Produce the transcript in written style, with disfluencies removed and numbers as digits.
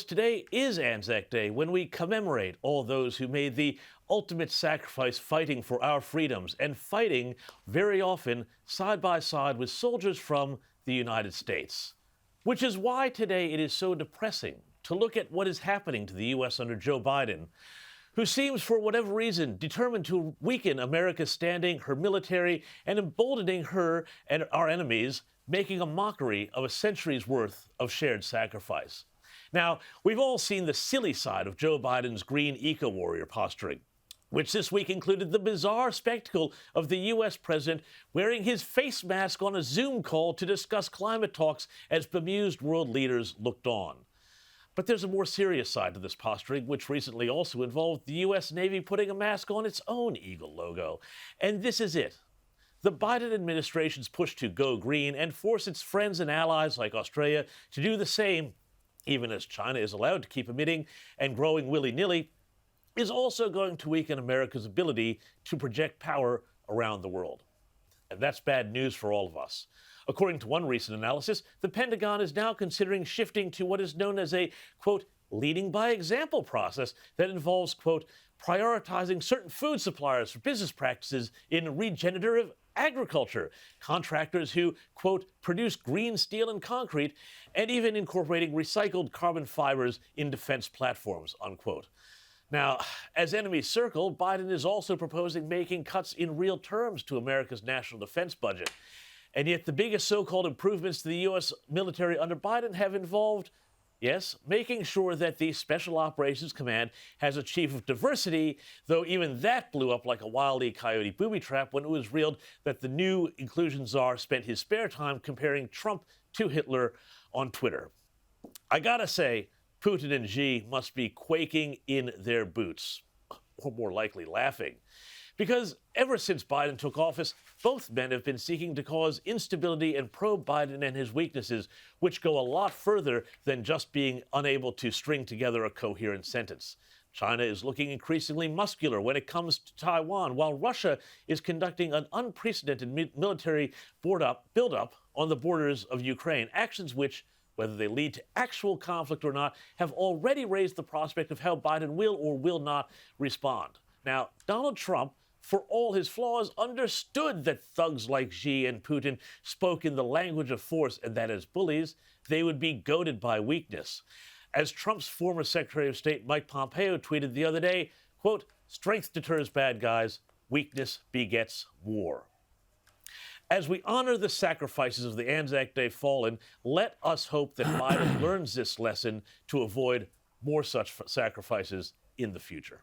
Today is Anzac Day, when we commemorate all those who made the ultimate sacrifice fighting for our freedoms and fighting very often side by side with soldiers from the United States. Which is why today it is so depressing to look at what is happening to the U.S. under Joe Biden, who seems, for whatever reason, determined to weaken America's standing, her military, and emboldening her and our enemies, making a mockery of a century's worth of shared sacrifice. Now, we've all seen the silly side of Joe Biden's green eco-warrior posturing, which this week included the bizarre spectacle of the U.S. president wearing his face mask on a Zoom call to discuss climate talks as bemused world leaders looked on. But there's a more serious side to this posturing, which recently also involved the U.S. Navy putting a mask on its own eagle logo. And this is it. The Biden administration's push to go green and force its friends and allies like Australia to do the same, even as China is allowed to keep emitting and growing willy-nilly, is also going to weaken America's ability to project power around the world. And that's bad news for all of us. According to one recent analysis, the Pentagon is now considering shifting to what is known as a, quote, leading by example process that involves, quote, prioritizing certain food suppliers for business practices in regenerative agriculture, contractors who, quote, produce green steel and concrete, and even incorporating recycled carbon fibers in defense platforms, unquote. Now, as enemies circle, Biden is also proposing making cuts in real terms to America's national defense budget. And yet the biggest so-called improvements to the U.S. military under Biden have involved, yes, making sure that the Special Operations Command has a chief of diversity, though even that blew up like a Wile E. Coyote booby trap when it was revealed that the new inclusion czar spent his spare time comparing Trump to Hitler on Twitter. I gotta say, Putin and Xi must be quaking in their boots, or more likely laughing. Because ever since Biden took office, both men have been seeking to cause instability and probe Biden and his weaknesses, which go a lot further than just being unable to string together a coherent sentence. China is looking increasingly muscular when it comes to Taiwan, while Russia is conducting an unprecedented military build-up on the borders of Ukraine, actions which, whether they lead to actual conflict or not, have already raised the prospect of how Biden will or will not respond. Now, Donald Trump, for all his flaws, understood that thugs like Xi and Putin spoke in the language of force and that as bullies, they would be goaded by weakness. As Trump's former Secretary of State Mike Pompeo tweeted the other day, quote, strength deters bad guys, weakness begets war. As we honor the sacrifices of the Anzac Day fallen, let us hope that Biden learns this lesson to avoid more such sacrifices in the future.